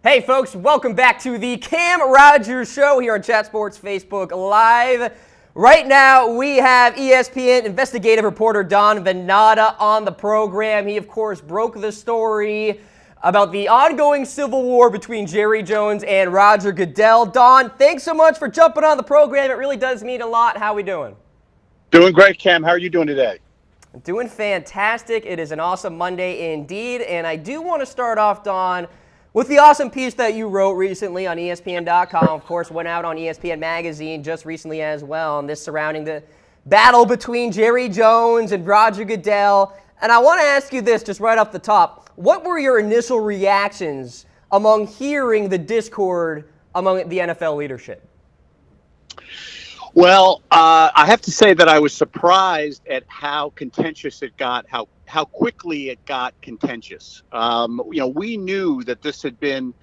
Hey folks, welcome back to the Cam Rogers Show here on Chat Sports Facebook Live. Right now we have ESPN investigative reporter Don Natta on the program. He of course broke the story about the ongoing civil war between Jerry Jones and Roger Goodell. Don, thanks so much for jumping on the program. It really does mean a lot. How we doing? Doing great, Cam. How are you doing today? Doing fantastic. It is an awesome Monday indeed, and I do want to start off, Don, with the awesome piece that you wrote recently on ESPN.com, of course, went out on ESPN Magazine just recently as well, and this surrounding the battle between Jerry Jones and Roger Goodell. And I want to ask you this just right off the top. What were your initial reactions among hearing the discord among the NFL leadership? Well, I have to say that I was surprised at how contentious it got, how quickly it got contentious. We knew that this had been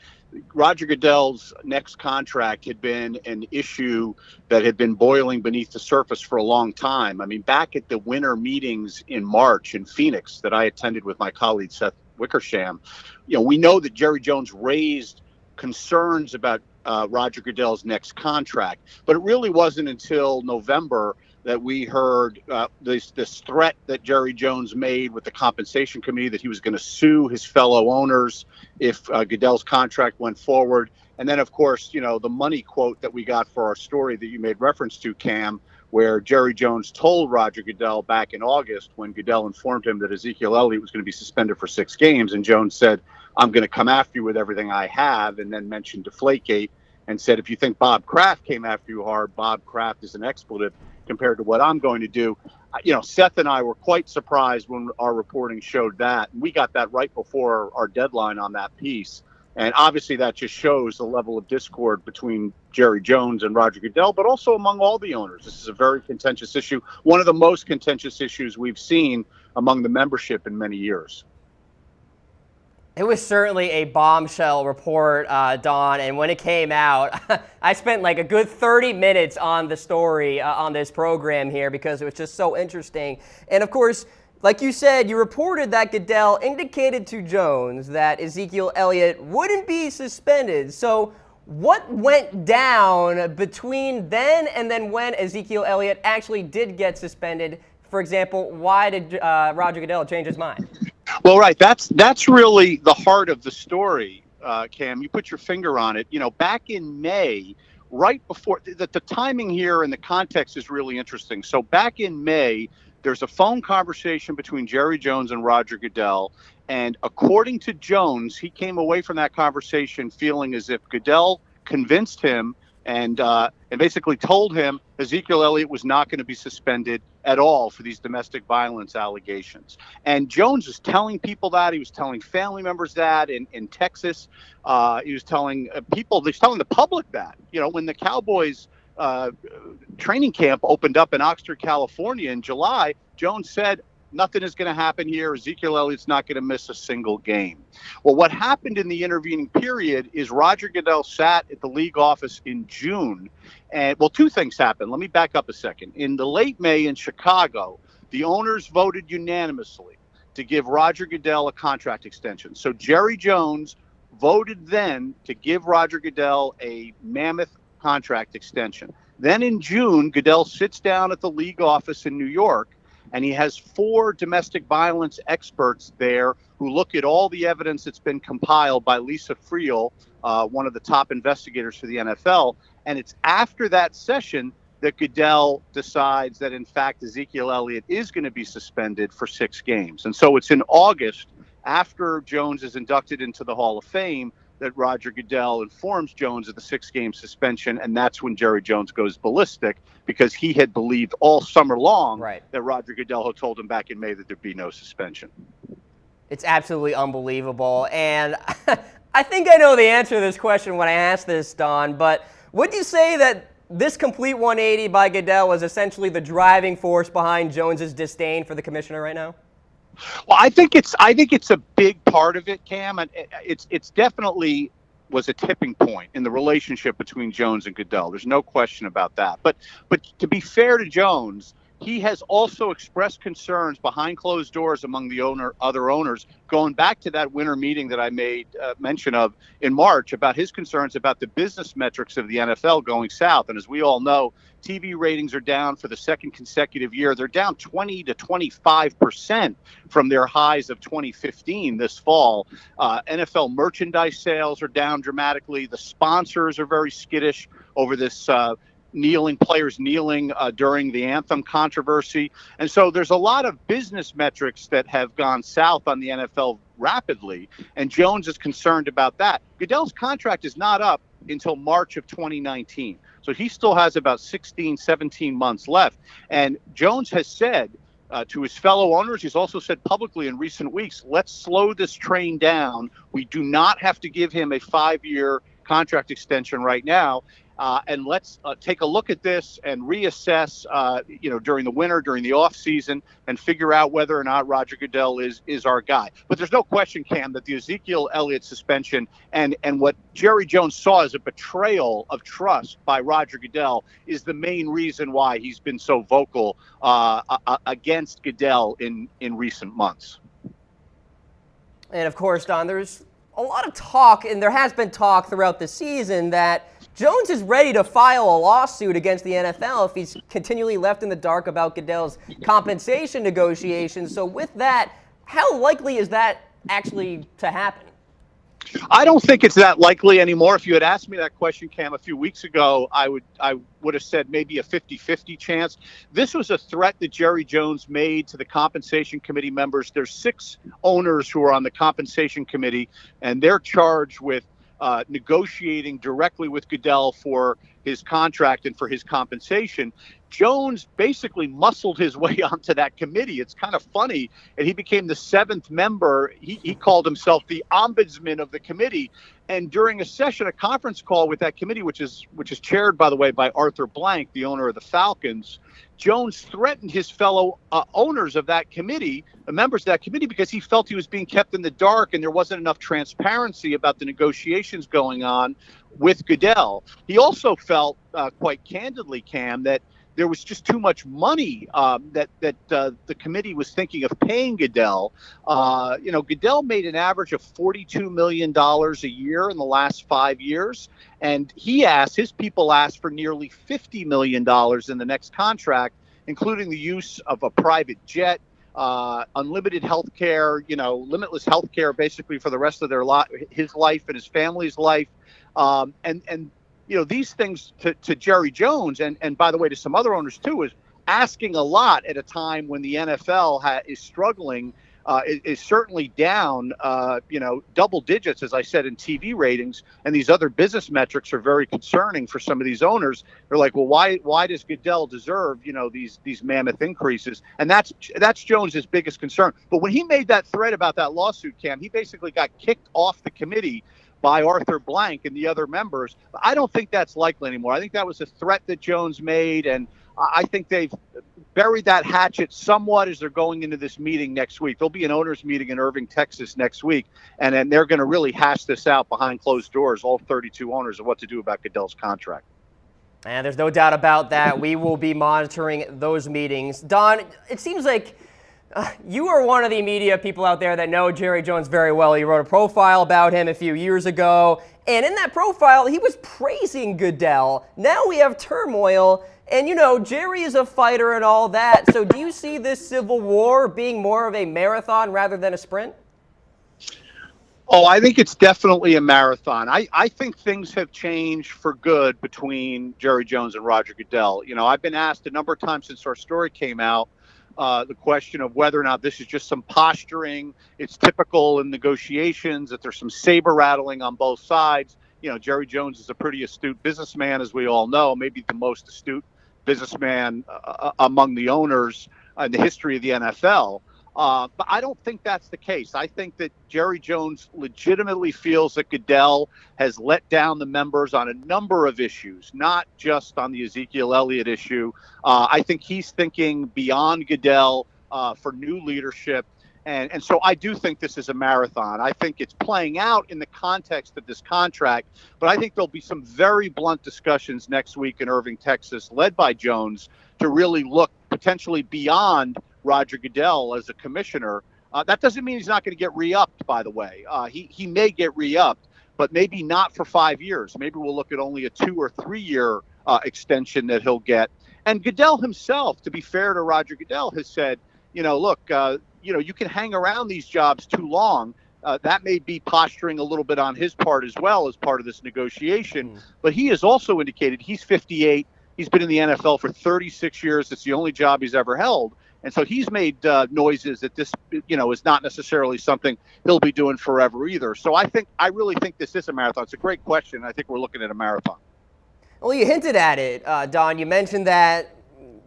Roger Goodell's next contract had been an issue that had been boiling beneath the surface for a long time. I mean, back at the winter meetings in March in Phoenix that I attended with my colleague Seth Wickersham, we know that Jerry Jones raised concerns about Roger Goodell's next contract. But it really wasn't until November that we heard this threat that Jerry Jones made with the compensation committee that he was going to sue his fellow owners if Goodell's contract went forward. And then, of course, the money quote that we got for our story that you made reference to, Cam, where Jerry Jones told Roger Goodell back in August when Goodell informed him that Ezekiel Elliott was going to be suspended for 6 games. And Jones said, "I'm going to come after you with everything I have," and then mentioned Deflategate and said, "If you think Bob Kraft came after you hard, Bob Kraft is an expletive compared to what I'm going to do." Seth and I were quite surprised when our reporting showed that. We got that right before our deadline on that piece. And obviously that just shows the level of discord between Jerry Jones and Roger Goodell, but also among all the owners. This is a very contentious issue, one of the most contentious issues we've seen among the membership in many years. It was certainly a bombshell report, Don, and when it came out, I spent like a good 30 minutes on the story on this program here because it was just so interesting. And of course, like you said, you reported that Goodell indicated to Jones that Ezekiel Elliott wouldn't be suspended. So what went down between then and then when Ezekiel Elliott actually did get suspended? For example, why did Roger Goodell change his mind? Well, right. That's really the heart of the story, Cam. You put your finger on it. Back in May, right before the timing here and the context is really interesting. So back in May, there's a phone conversation between Jerry Jones and Roger Goodell. And according to Jones, he came away from that conversation feeling as if Goodell convinced him and basically told him Ezekiel Elliott was not going to be suspended at all for these domestic violence allegations. And Jones was telling people that. He was telling family members that in Texas. He was telling people, he was telling the public that. When the Cowboys training camp opened up in Oxnard, California in July, Jones said, "Nothing is going to happen here. Ezekiel Elliott's not going to miss a single game." Well, what happened in the intervening period is Roger Goodell sat at the league office in June. And, well, 2 things happened. Let me back up a second. In the late May in Chicago, the owners voted unanimously to give Roger Goodell a contract extension. So Jerry Jones voted then to give Roger Goodell a mammoth contract extension. Then in June, Goodell sits down at the league office in New York, and he has 4 domestic violence experts there who look at all the evidence that's been compiled by Lisa Friel, one of the top investigators for the NFL. And it's after that session that Goodell decides that, in fact, Ezekiel Elliott is going to be suspended for 6 games. And so it's in August, after Jones is inducted into the Hall of Fame, that Roger Goodell informs Jones of the 6-game suspension, and that's when Jerry Jones goes ballistic because he had believed all summer long that Roger Goodell had told him back in May that there'd be no suspension. It's absolutely unbelievable, and I think I know the answer to this question when I asked this, Don, but would you say that this complete 180 by Goodell was essentially the driving force behind Jones's disdain for the commissioner right now? Well, I think it's a big part of it, Cam, and it's definitely was a tipping point in the relationship between Jones and Goodell. There's no question about that. But to be fair to Jones, he has also expressed concerns behind closed doors among the other owners, going back to that winter meeting that I made mention of in March, about his concerns about the business metrics of the NFL going south. And as we all know, TV ratings are down for the second consecutive year. They're down 20 to 25% from their highs of 2015 this fall. NFL merchandise sales are down dramatically. The sponsors are very skittish over this players kneeling during the anthem controversy. And so there's a lot of business metrics that have gone south on the NFL rapidly. And Jones is concerned about that. Goodell's contract is not up until March of 2019. So he still has about 16, 17 months left. And Jones has said to his fellow owners, he's also said publicly in recent weeks, let's slow this train down. We do not have to give him a 5-year contract extension right now. And let's take a look at this and reassess, during the winter, during the off season, and figure out whether or not Roger Goodell is our guy. But there's no question, Cam, that the Ezekiel Elliott suspension and what Jerry Jones saw as a betrayal of trust by Roger Goodell is the main reason why he's been so vocal against Goodell in recent months. And of course, Don, there's a lot of talk, and there has been talk throughout the season, that Jones is ready to file a lawsuit against the NFL if he's continually left in the dark about Goodell's compensation negotiations. So with that, how likely is that actually to happen? I don't think it's that likely anymore. If you had asked me that question, Cam, a few weeks ago, I would have said maybe a 50-50 chance. This was a threat that Jerry Jones made to the compensation committee members. There's 6 owners who are on the compensation committee, and they're charged with negotiating directly with Goodell for his contract and for his compensation. Jones basically muscled his way onto that committee. It's kind of funny. And he became the 7th member. He called himself the ombudsman of the committee. And during a conference call with that committee, which is chaired, by the way, by Arthur Blank, the owner of the Falcons, Jones threatened his fellow owners of that committee, the members of that committee, because he felt he was being kept in the dark and there wasn't enough transparency about the negotiations going on with Goodell. He also felt, quite candidly, Cam, that there was just too much money that the committee was thinking of paying Goodell. Goodell made an average of $42 million a year in the last 5 years. And his people asked for nearly $50 million in the next contract, including the use of a private jet, unlimited health care, limitless health care basically for the rest of his life and his family's life. These things to Jerry Jones and by the way, to some other owners too, is asking a lot at a time when the NFL is struggling, is certainly down, double digits, as I said, in TV ratings. And these other business metrics are very concerning for some of these owners. They're like, well, why does Goodell deserve, these mammoth increases? And that's Jones's biggest concern. But when he made that threat about that lawsuit, Cam, he basically got kicked off the committee by Arthur Blank and the other members. I don't think that's likely anymore. I think that was a threat that Jones made, and I think they've buried that hatchet somewhat as they're going into this meeting next week. There'll be an owners meeting in Irving, Texas next week, and then they're going to really hash this out behind closed doors, all 32 owners, of what to do about Goodell's contract. And there's no doubt about that. We will be monitoring those meetings. Don, it seems like you are one of the media people out there that know Jerry Jones very well. You wrote a profile about him a few years ago, and in that profile, he was praising Goodell. Now we have turmoil, and Jerry is a fighter and all that. So do you see this civil war being more of a marathon rather than a sprint? Oh, I think it's definitely a marathon. I think things have changed for good between Jerry Jones and Roger Goodell. I've been asked a number of times since our story came out, the question of whether or not this is just some posturing. It's typical in negotiations that there's some saber rattling on both sides. Jerry Jones is a pretty astute businessman, as we all know, maybe the most astute businessman among the owners in the history of the NFL. But I don't think that's the case. I think that Jerry Jones legitimately feels that Goodell has let down the members on a number of issues, not just on the Ezekiel Elliott issue. I think he's thinking beyond Goodell for new leadership. And so I do think this is a marathon. I think it's playing out in the context of this contract, but I think there'll be some very blunt discussions next week in Irving, Texas, led by Jones, to really look potentially beyond Roger Goodell as a commissioner. That doesn't mean he's not going to get re-upped, by the way. He may get re-upped, but maybe not for 5 years. Maybe we'll look at only a 2 or 3 year extension that he'll get. And Goodell himself, to be fair to Roger Goodell, has said, look, you can hang around these jobs too long. That may be posturing a little bit on his part as well as part of this negotiation. But he has also indicated he's 58. He's been in the NFL for 36 years. It's the only job he's ever held. And so he's made noises that this, is not necessarily something he'll be doing forever either. So I really think this is a marathon. It's a great question. I think we're looking at a marathon. Well, you hinted at it, Don. You mentioned that,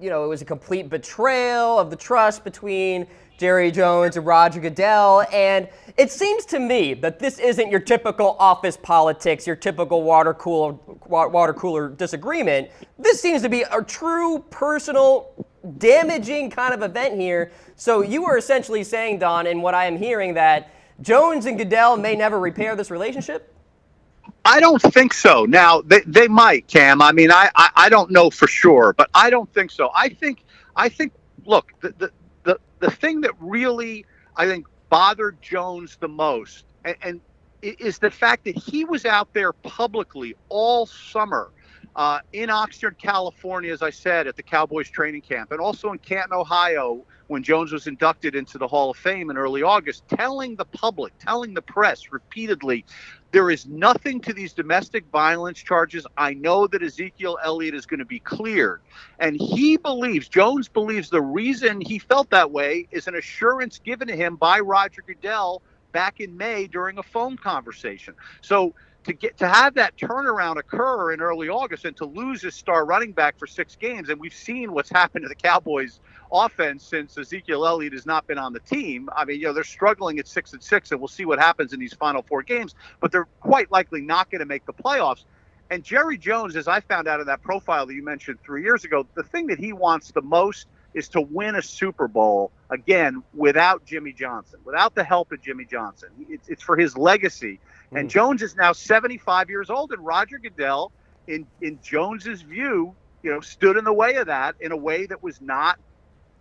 it was a complete betrayal of the trust between Jerry Jones and Roger Goodell. And it seems to me that this isn't your typical office politics, your typical water cooler disagreement. This seems to be a true personal, damaging kind of event here. So you are essentially saying, Don, in what I am hearing, that Jones and Goodell may never repair this relationship? I don't think so. Now, they might, Cam. I mean, I don't know for sure, but I don't think so. I think look, the thing that really, I think, bothered Jones the most and is the fact that he was out there publicly all summer in Oxnard, California, as I said, at the Cowboys training camp, and also in Canton, Ohio, when Jones was inducted into the Hall of Fame in early August, telling the public, telling the press repeatedly, there is nothing to these domestic violence charges. I know that Ezekiel Elliott is going to be cleared. And Jones believes the reason he felt that way is an assurance given to him by Roger Goodell back in May during a phone conversation. So to have that turnaround occur in early August and to lose his star running back for 6 games, and we've seen what's happened to the Cowboys offense since Ezekiel Elliott has not been on the team. I mean, they're struggling at 6-6, and we'll see what happens in these final 4 games, but they're quite likely not going to make the playoffs. And Jerry Jones, as I found out in that profile that you mentioned 3 years ago, the thing that he wants the most is to win a Super Bowl, again, without Jimmy Johnson, without the help of Jimmy Johnson. It's for his legacy. And Jones is now 75 years old, and Roger Goodell, in Jones's view, stood in the way of that in a way that was not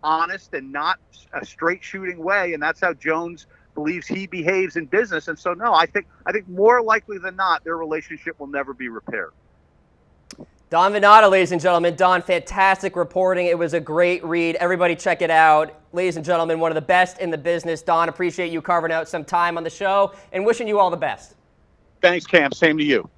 honest and not a straight shooting way. And that's how Jones believes he behaves in business. And so, no, I think more likely than not, their relationship will never be repaired. Don Natta, ladies and gentlemen. Don, fantastic reporting. It was a great read. Everybody check it out. Ladies and gentlemen, one of the best in the business. Don, appreciate you carving out some time on the show and wishing you all the best. Thanks, Cam. Same to you.